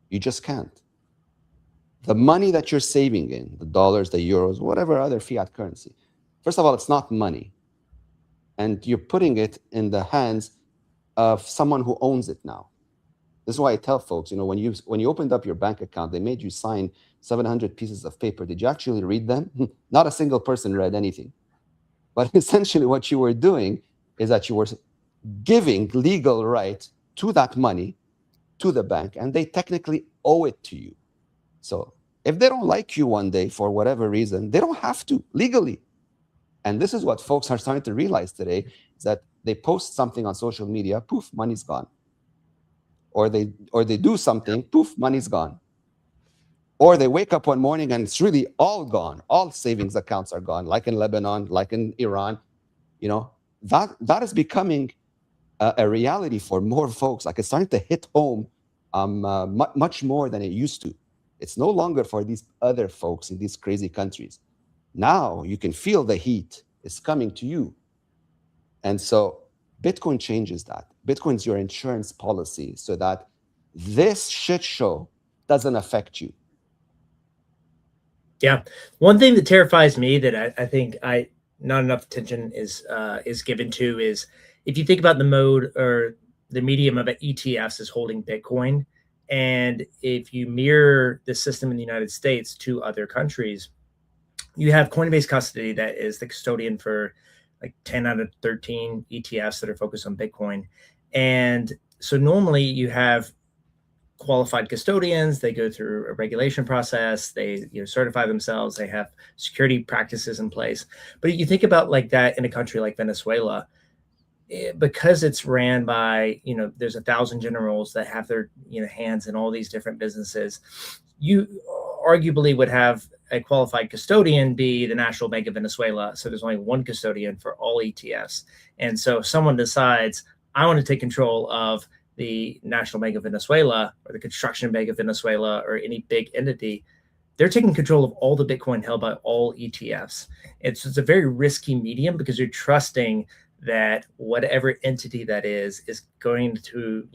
You just can't. The money that you're saving in, the dollars, the euros, whatever other fiat currency, first of all, it's not money. And you're putting it in the hands of someone who owns it now. This is why I tell folks, when you opened up your bank account, they made you sign 700 pieces of paper. Did you actually read them? Not a single person read anything. But essentially what you were doing is that you were giving legal right to that money to the bank, and they technically owe it to you. So if they don't like you one day for whatever reason, they don't have to legally. And this is what folks are starting to realize today, is that they post something on social media, poof, money's gone. Or they do something, poof, money's gone. Or they wake up one morning and it's really all gone. All savings accounts are gone, like in Lebanon, like in Iran. That is becoming a reality for more folks. Like, it's starting to hit home much more than it used to. It's no longer for these other folks in these crazy countries. Now you can feel the heat is coming to you. And so Bitcoin changes that. Bitcoin's your insurance policy so that this shit show doesn't affect you. Yeah. One thing that terrifies me that I think not enough attention is given to is, if you think about the mode or the medium of ETFs is holding Bitcoin, and if you mirror the system in the United States to other countries, you have Coinbase Custody that is the custodian for like 10 out of 13 ETFs that are focused on Bitcoin. And so normally you have qualified custodians, they go through a regulation process, they certify themselves, they have security practices in place. But you think about like that in a country like Venezuela, because it's ran by, there's 1,000 generals that have their hands in all these different businesses, you arguably would have a qualified custodian be the National Bank of Venezuela. So there's only one custodian for all ETFs. And so if someone decides, I want to take control of the National Bank of Venezuela or the Construction Bank of Venezuela or any big entity, they're taking control of all the Bitcoin held by all ETFs. It's a very risky medium because you're trusting that whatever entity that is going to,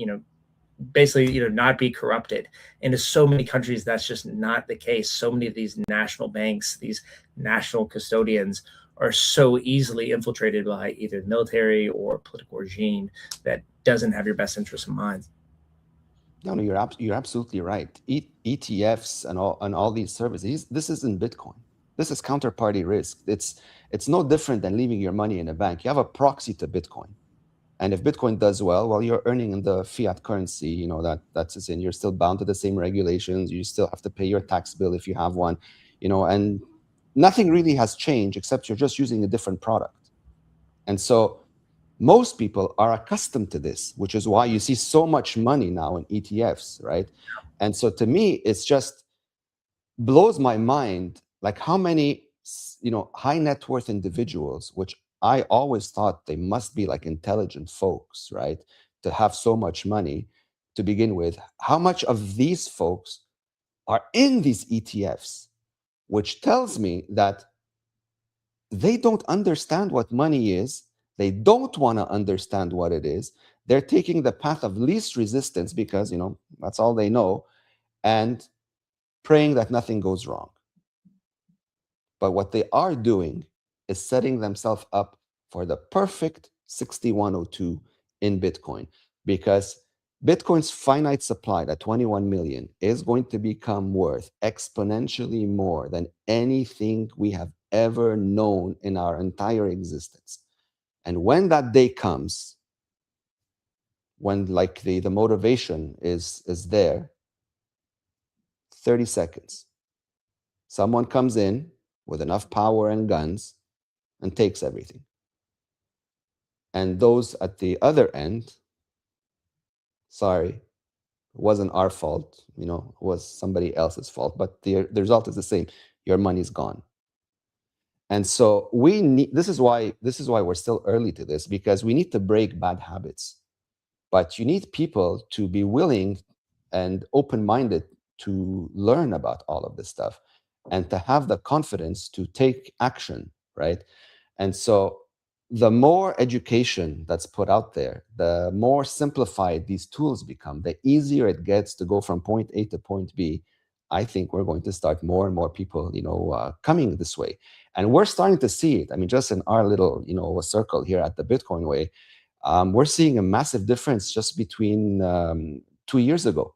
basically, not be corrupted. And in so many countries, that's just not the case. So many of these national banks, these national custodians are so easily infiltrated by either the military or political regime that doesn't have your best interests in mind. No, you're absolutely right. ETFs and all these services. This isn't Bitcoin. This is counterparty risk. It's no different than leaving your money in a bank. You have a proxy to Bitcoin, and if Bitcoin does well, you're earning in the fiat currency. You know that's in. You're still bound to the same regulations. You still have to pay your tax bill if you have one. You know, and nothing really has changed except you're just using a different product. And so most people are accustomed to this, which is why you see so much money now in ETFs, right? And so to me, it's just blows my mind, like how many, high net worth individuals, which I always thought they must be like intelligent folks, right? To have so much money to begin with, how much of these folks are in these ETFs, which tells me that they don't understand what money is. They don't want to understand what it is. They're taking the path of least resistance because, that's all they know, and praying that nothing goes wrong. But what they are doing is setting themselves up for the perfect 6102 in Bitcoin, because Bitcoin's finite supply, that 21 million, is going to become worth exponentially more than anything we have ever known in our entire existence. And when that day comes, when like the motivation is there, 30 seconds, someone comes in with enough power and guns and takes everything. And those at the other end, sorry, it wasn't our fault, it was somebody else's fault, but the result is the same. Your money's gone. And so we need, this is why we're still early to this, because we need to break bad habits. But you need people to be willing and open-minded to learn about all of this stuff and to have the confidence to take action, right? And so the more education that's put out there, the more simplified these tools become, the easier it gets to go from point A to point B. I think we're going to start more and more people, coming this way. And we're starting to see it. I mean, just in our little, circle here at the Bitcoin Way, we're seeing a massive difference just between 2 years ago.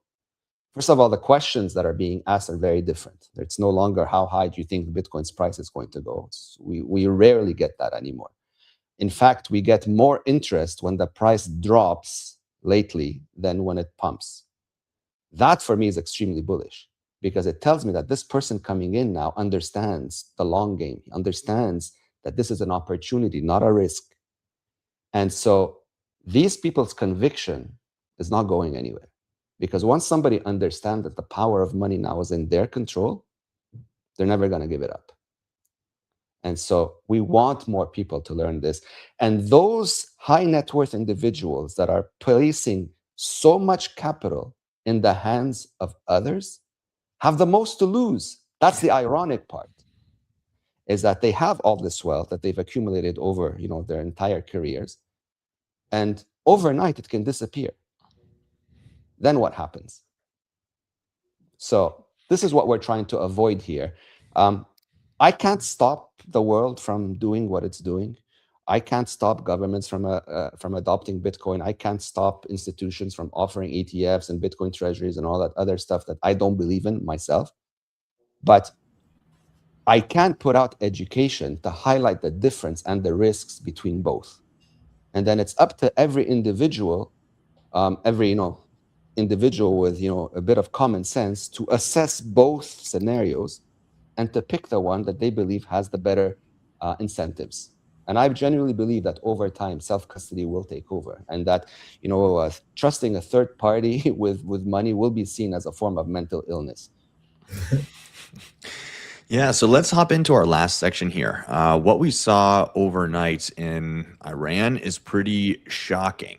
First of all, the questions that are being asked are very different. It's no longer how high do you think Bitcoin's price is going to go. We rarely get that anymore. In fact, we get more interest when the price drops lately than when it pumps. That for me is extremely bullish, because it tells me that this person coming in now understands the long game. He understands that this is an opportunity, not a risk. And so these people's conviction is not going anywhere, because once somebody understands that the power of money now is in their control, they're never going to give it up. And so we want more people to learn this. And those high net worth individuals that are placing so much capital in the hands of others have the most to lose. That's the ironic part, is that they have all this wealth that they've accumulated over, their entire careers. And overnight it can disappear. Then what happens? So this is what we're trying to avoid here. I can't stop the world from doing what it's doing. I can't stop governments from adopting Bitcoin. I can't stop institutions from offering ETFs and Bitcoin treasuries and all that other stuff that I don't believe in myself. But I can put out education to highlight the difference and the risks between both. And then it's up to every individual, individual with a bit of common sense to assess both scenarios and to pick the one that they believe has the better incentives. And I genuinely believe that over time, self-custody will take over, and that trusting a third party with money will be seen as a form of mental illness. Yeah, so let's hop into our last section here. What we saw overnight in Iran is pretty shocking.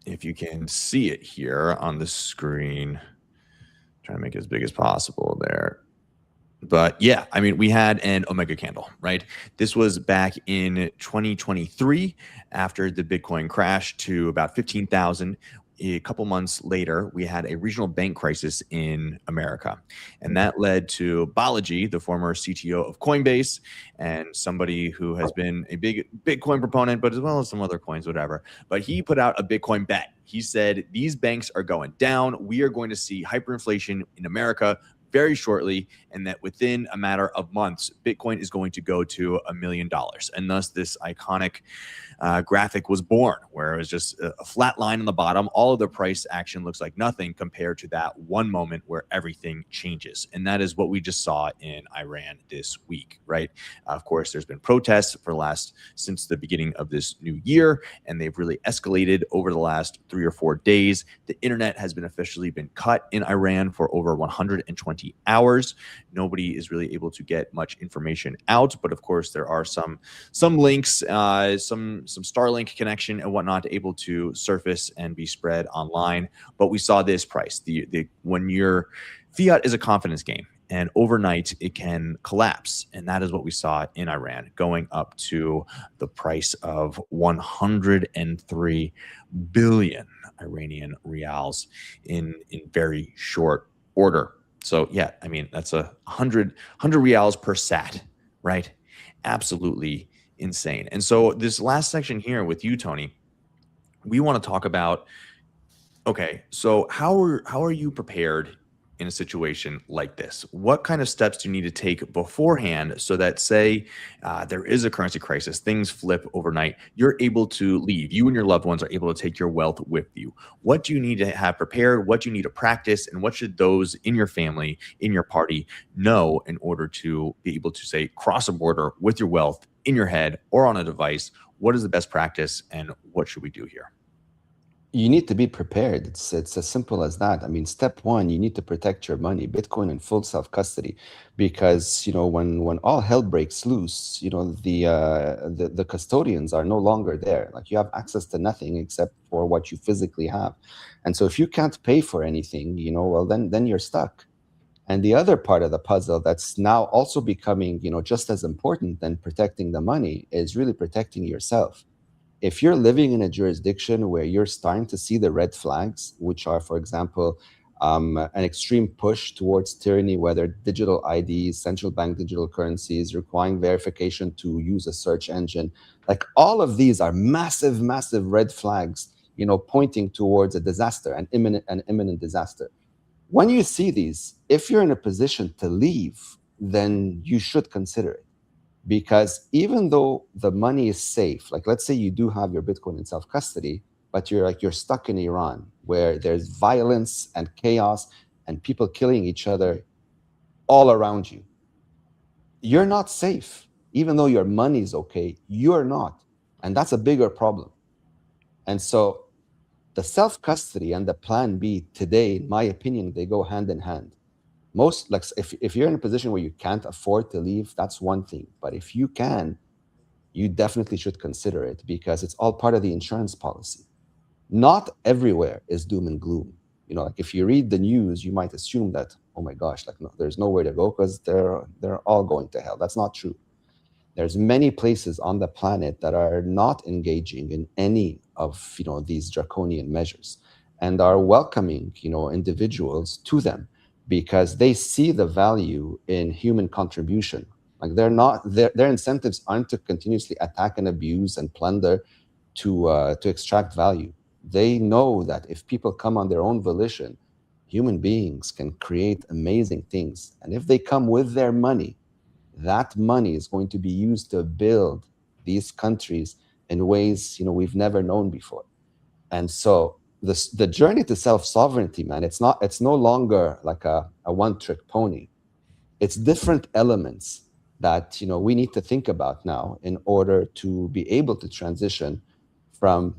If you can see it here on the screen, try to make it as big as possible there. But yeah, I mean, we had an Omega candle, right? This was back in 2023 after the Bitcoin crash to about 15,000. a couple months later, we had a regional bank crisis in America. And that led to Balaji, the former CTO of Coinbase, and somebody who has been a big Bitcoin proponent, but as well as some other coins, whatever. But he put out a Bitcoin bet. He said, these banks are going down. We are going to see hyperinflation in America very shortly, and that within a matter of months, Bitcoin is going to go to $1 million. And thus this iconic graphic was born, where it was just a flat line on the bottom. All of the price action looks like nothing compared to that one moment where everything changes. And that is what we just saw in Iran this week, right? Of course, there's been protests since the beginning of this new year, and they've really escalated over the last 3 or 4 days. The internet has been officially been cut in Iran for over 120 hours. Nobody is really able to get much information out, but of course there are some links, some Starlink connection and whatnot able to surface and be spread online. But we saw this price. When your fiat is a confidence game, and overnight it can collapse, and that is what we saw in Iran, going up to the price of 103 billion Iranian rials in very short order. So yeah, I mean, that's 100 rials per sat, right? Absolutely insane. And so this last section here with you, Tony, we want to talk about, okay, so how are you prepared in a situation like this? What kind of steps do you need to take beforehand so that, say, there is a currency crisis, things flip overnight, you're able to leave, you and your loved ones are able to take your wealth with you? What do you need to have prepared? What do you need to practice? And what should those in your family, in your party, know in order to be able to, say, cross a border with your wealth in your head or on a device? What is the best practice, and what should we do here? You need to be prepared. It's as simple as that. I mean, step one, you need to protect your money, Bitcoin in full self-custody, because when all hell breaks loose, the custodians are no longer there. Like, you have access to nothing except for what you physically have. And so if you can't pay for anything, well, then you're stuck. And the other part of the puzzle that's now also becoming, just as important than protecting the money is really protecting yourself. If you're living in a jurisdiction where you're starting to see the red flags, which are, for example, an extreme push towards tyranny, whether digital IDs, central bank digital currencies, requiring verification to use a search engine, like, all of these are massive, massive red flags, pointing towards a disaster, an imminent disaster. When you see these, if you're in a position to leave, then you should consider it. Because even though the money is safe, like, let's say you do have your Bitcoin in self-custody, but you're stuck in Iran, where there's violence and chaos and people killing each other all around you. You're not safe. Even though your money is okay, you're not. And that's a bigger problem. And so the self-custody and the plan B today, in my opinion, they go hand in hand. Most, like, if you're in a position where you can't afford to leave, that's one thing. But if you can, you definitely should consider it, because it's all part of the insurance policy. Not everywhere is doom and gloom. Like, if you read the news, you might assume that, oh my gosh, like, no, there's nowhere to go because they're all going to hell. That's not true. There's many places on the planet that are not engaging in any of these draconian measures, and are welcoming individuals to them, because they see the value in human contribution. Like, their incentives aren't to continuously attack and abuse and plunder to extract value. They know that if people come on their own volition, human beings can create amazing things. And if they come with their money, that money is going to be used to build these countries in ways we've never known before. And so the journey to self-sovereignty, man, it's no longer like a one-trick pony. It's different elements that we need to think about now in order to be able to transition from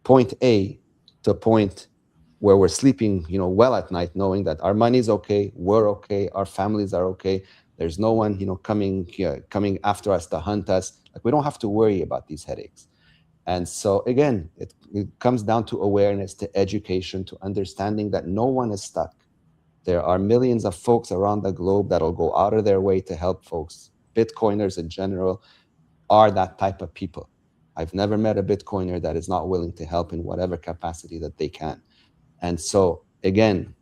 point A to point where we're sleeping well at night, knowing that our money's okay, we're okay, our families are okay, there's no one coming after us to hunt us. Like, we don't have to worry about these headaches. And so again, it comes down to awareness, to education, to understanding that no one is stuck. There are millions of folks around the globe that'll go out of their way to help folks. Bitcoiners in general are that type of people. I've never met a Bitcoiner that is not willing to help in whatever capacity that they can. And so again,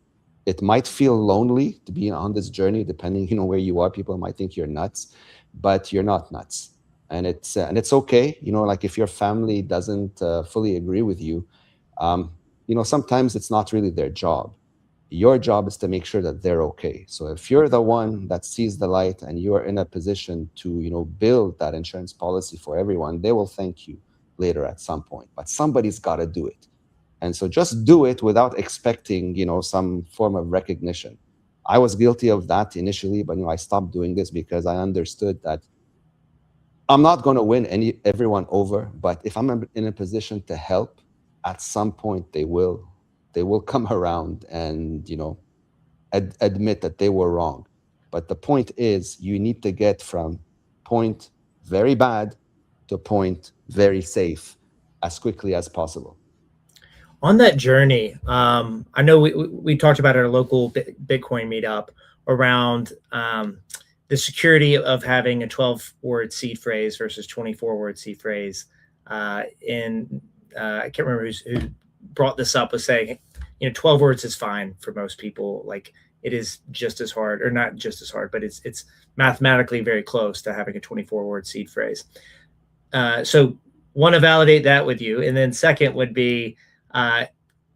it might feel lonely to be on this journey, depending, where you are. People might think you're nuts, but you're not nuts. And it's okay. Like if your family doesn't fully agree with you, sometimes it's not really their job. Your job is to make sure that they're okay. So if you're the one that sees the light and you're in a position to, build that insurance policy for everyone, they will thank you later at some point. But somebody's got to do it. And so just do it without expecting, some form of recognition. I was guilty of that initially, but I stopped doing this because I understood that I'm not going to win everyone over. But if I'm in a position to help, at some point they will come around and admit that they were wrong. But the point is, you need to get from point very bad to point very safe as quickly as possible. On that journey, I know we talked about our local Bitcoin meetup around the security of having a 12-word seed phrase versus 24-word seed phrase. I can't remember who brought this up, was saying, 12 words is fine for most people. Like, it is just as hard, or not just as hard, but it's mathematically very close to having a 24-word seed phrase. So want to validate that with you. And then second would be,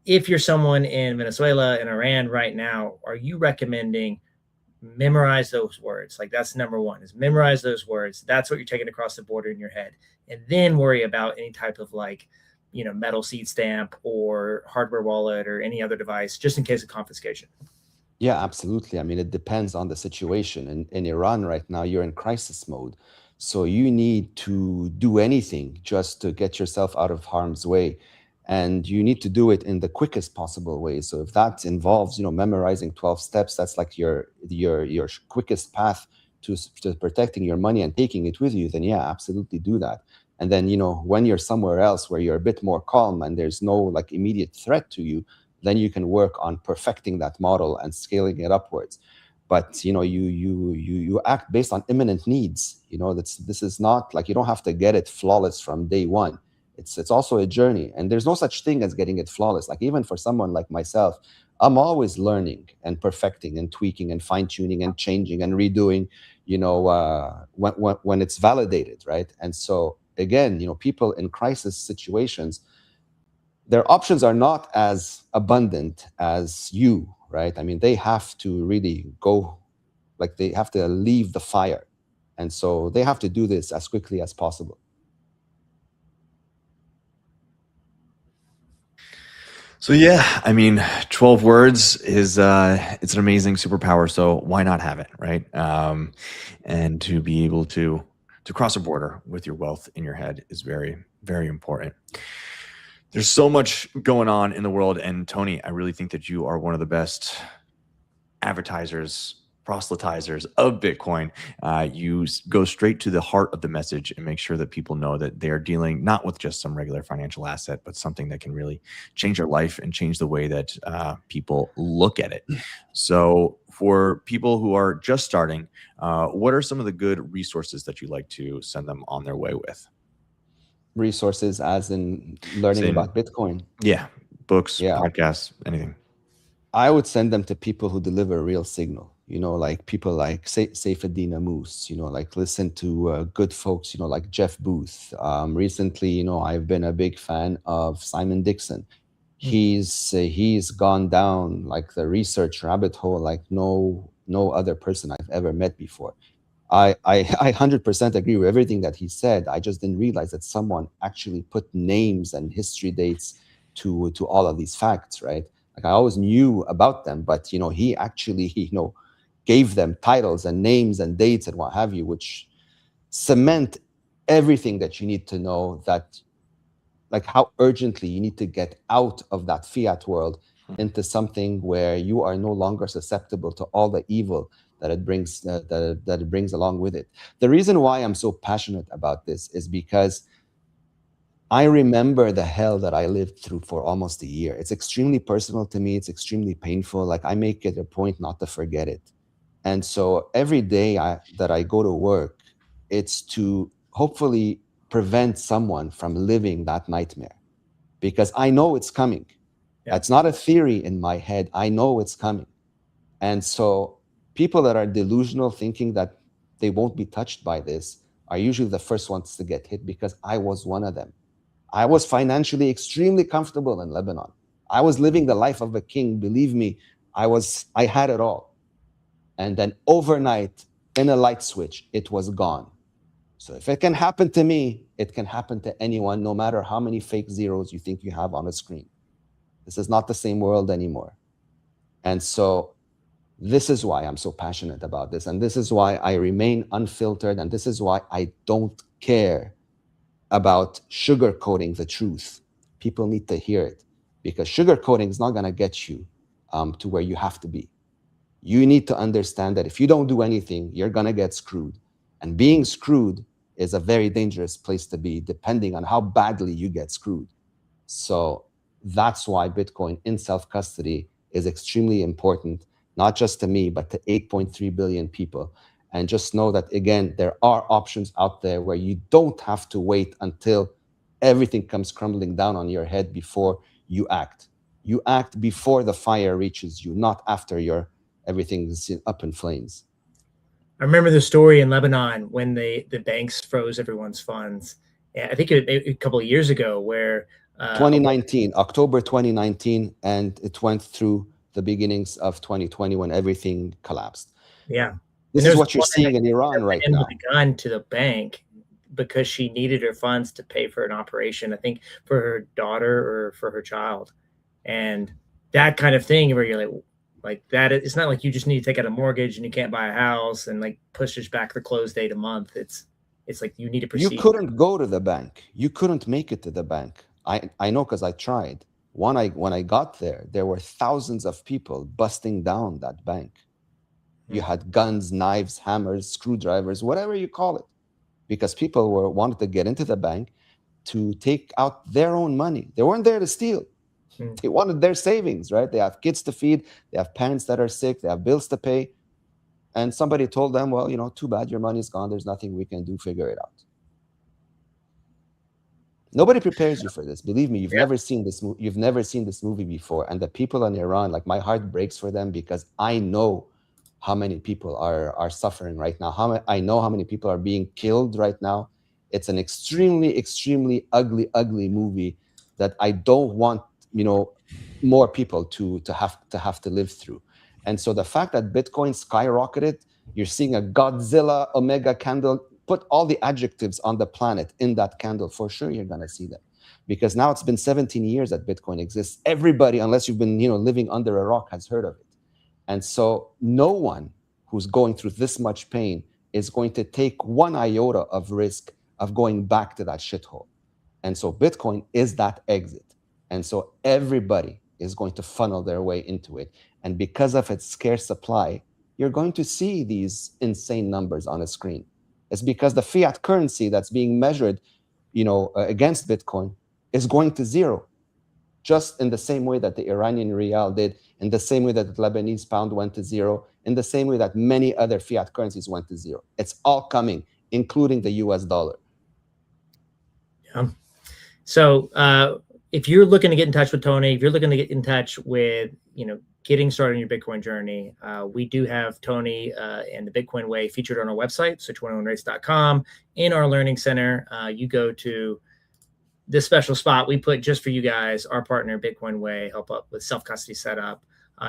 if you're someone in Venezuela and Iran right now, are you recommending memorize those words? Like, that's number one, is memorize those words. That's what you're taking across the border in your head. And then worry about any type of metal seed stamp or hardware wallet or any other device, just in case of confiscation. Yeah, absolutely. I mean, it depends on the situation. In Iran right now, you're in crisis mode. So you need to do anything just to get yourself out of harm's way. And you need to do it in the quickest possible way. So if that involves, memorizing 12 steps, that's like your quickest path to protecting your money and taking it with you, then yeah, absolutely do that. And then, when you're somewhere else where you're a bit more calm and there's no immediate threat to you, then you can work on perfecting that model and scaling it upwards. But you act based on imminent needs. This is not like, you don't have to get it flawless from day one. It's also a journey, and there's no such thing as getting it flawless. Like, even for someone like myself, I'm always learning and perfecting and tweaking and fine tuning and changing and redoing, when it's validated, right? And so again, people in crisis situations, their options are not as abundant as you, right? I mean, they have to really go, they have to leave the fire. And so they have to do this as quickly as possible. So yeah, I mean, 12 words is it's an amazing superpower. So why not have it, right? And to be able to cross a border with your wealth in your head is very, very important. There's so much going on in the world, and Tony, I really think that you are one of the best advertisers, proselytizers of Bitcoin. You go straight to the heart of the message and make sure that people know that they are dealing not with just some regular financial asset, but something that can really change their life and change the way that people look at it. So for people who are just starting, what are some of the good resources that you like to send them on their way with? Resources as in learning about Bitcoin? Yeah, books, podcasts, anything. I would send them to people who deliver a real signal. Like people like Saifedean Ammous, listen to good folks, like Jeff Booth. Recently, I've been a big fan of Simon Dixon. He's gone down the research rabbit hole like no other person I've ever met before. I 100% agree with everything that he said. I just didn't realize that someone actually put names and history dates to all of these facts, right? I always knew about them, but he actually gave them titles and names and dates and what have you, which cement everything that you need to know, that how urgently you need to get out of that fiat world into something where you are no longer susceptible to all the evil that it brings that it brings along with it. The reason why I'm so passionate about this is because I remember the hell that I lived through for almost a year. It's extremely personal to me. It's extremely painful. I make it a point not to forget it. And so every day that I go to work, it's to hopefully prevent someone from living that nightmare, because I know it's coming. Yeah. It's not a theory in my head. I know it's coming. And so people that are delusional, thinking that they won't be touched by this, are usually the first ones to get hit, because I was one of them. I was financially extremely comfortable in Lebanon. I was living the life of a king. Believe me, I had it all. And then overnight, in a light switch, it was gone. So if it can happen to me, it can happen to anyone, no matter how many fake zeros you think you have on a screen. This is not the same world anymore. And so this is why I'm so passionate about this. And this is why I remain unfiltered. And this is why I don't care about sugarcoating the truth. People need to hear it, because sugarcoating is not going to get you to where you have to be. You need to understand that if you don't do anything, you're going to get screwed. And being screwed is a very dangerous place to be, depending on how badly you get screwed. So that's why Bitcoin in self-custody is extremely important, not just to me, but to 8.3 billion people. And just know that, again, there are options out there where you don't have to wait until everything comes crumbling down on your head before you act. You act before the fire reaches you, not after everything is up in flames. I remember the story in Lebanon when the banks froze everyone's funds. I think a couple of years ago, where 2019, October 2019, and it went through the beginnings of 2020 when everything collapsed. Yeah. This is what you're seeing in Iran right now. Gone to the bank because she needed her funds to pay for an operation, I think for her daughter or for her child. And that kind of thing where you're like that, it's not like you just need to take out a mortgage and you can't buy a house and like pushes back the close date a month. It's like you need to proceed. You couldn't go to the bank. You couldn't make it to the bank. I know, because I tried. When I got there, there were thousands of people busting down that bank. You had guns, knives, hammers, screwdrivers, whatever you call it, because people wanted to get into the bank to take out their own money. They weren't there to steal. They wanted their savings, right? They have kids to feed. They have parents that are sick. They have bills to pay. And somebody told them, well, too bad, your money's gone. There's nothing we can do. Figure it out. Nobody prepares you for this. Believe me, you've never seen this. You've never seen this movie before. And the people in Iran, like, my heart breaks for them, because I know how many people are suffering right now. I know how many people are being killed right now. It's an extremely, extremely ugly movie that I don't want, more people to have to live through. And so the fact that Bitcoin skyrocketed, you're seeing a Godzilla Omega candle. Put all the adjectives on the planet in that candle, for sure you're going to see them. Because now it's been 17 years that Bitcoin exists. Everybody, unless you've been living under a rock, has heard of it. And so no one who's going through this much pain is going to take one iota of risk of going back to that shithole. And so Bitcoin is that exit. And so everybody is going to funnel their way into it. And because of its scarce supply, you're going to see these insane numbers on a screen. It's because the fiat currency that's being measured, against Bitcoin is going to zero, just in the same way that the Iranian rial did, in the same way that the Lebanese pound went to zero, in the same way that many other fiat currencies went to zero. It's all coming, including the US dollar. Yeah. So if you're looking to get in touch with Tony, if you're looking to get in touch with, getting started on your Bitcoin journey, we do have Tony and the Bitcoin Way featured on our website, switch101race.com. In our learning center, you go to this special spot we put just for you guys, our partner Bitcoin Way, help up with self-custody setup.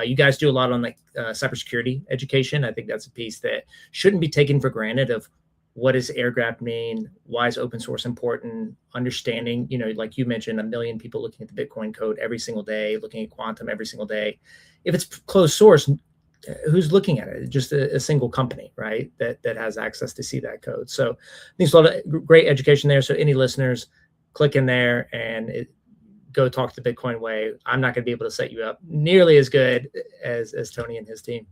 You guys do a lot on cybersecurity education. I think that's a piece that shouldn't be taken for granted, of what does air gap mean? Why is open source important? Understanding, like you mentioned, 1 million people looking at the Bitcoin code every single day, looking at quantum every single day. If it's closed source, who's looking at it? Just a single company, right? That has access to see that code. So I think there's a lot of great education there. So any listeners, click in there and go talk to the Bitcoin Way. I'm not going to be able to set you up nearly as good as Tony and his team.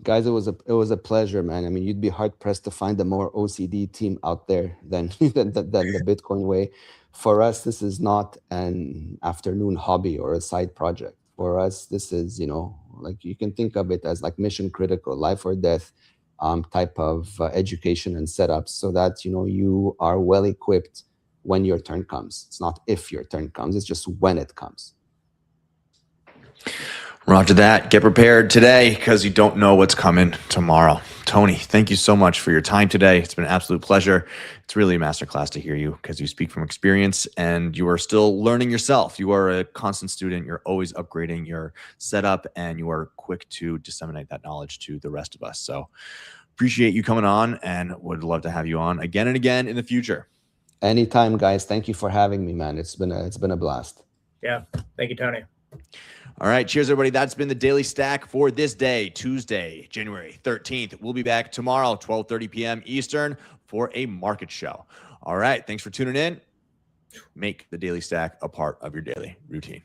Guys, it was a pleasure, man. I mean, you'd be hard pressed to find a more OCD team out there than the Bitcoin Way. For us, this is not an afternoon hobby or a side project. For us, this is, like, you can think of it as like mission critical, life or death. type of education and setup, so that you are well equipped when your turn comes. It's not if your turn comes, it's just when it comes. Roger that. Get prepared today because you don't know what's coming tomorrow. Tony, thank you so much for your time today. It's been an absolute pleasure. It's really a masterclass to hear you because you speak from experience and you are still learning yourself. You are a constant student. You're always upgrading your setup and you are quick to disseminate that knowledge to the rest of us. So appreciate you coming on and would love to have you on again and again in the future. Anytime, guys. Thank you for having me, man. It's been a blast. Yeah. Thank you, Tony. All right. Cheers, everybody. That's been the Daily Stack for this day, Tuesday, January 13th. We'll be back tomorrow, 12:30 p.m. Eastern for a market show. All right. Thanks for tuning in. Make the Daily Stack a part of your daily routine.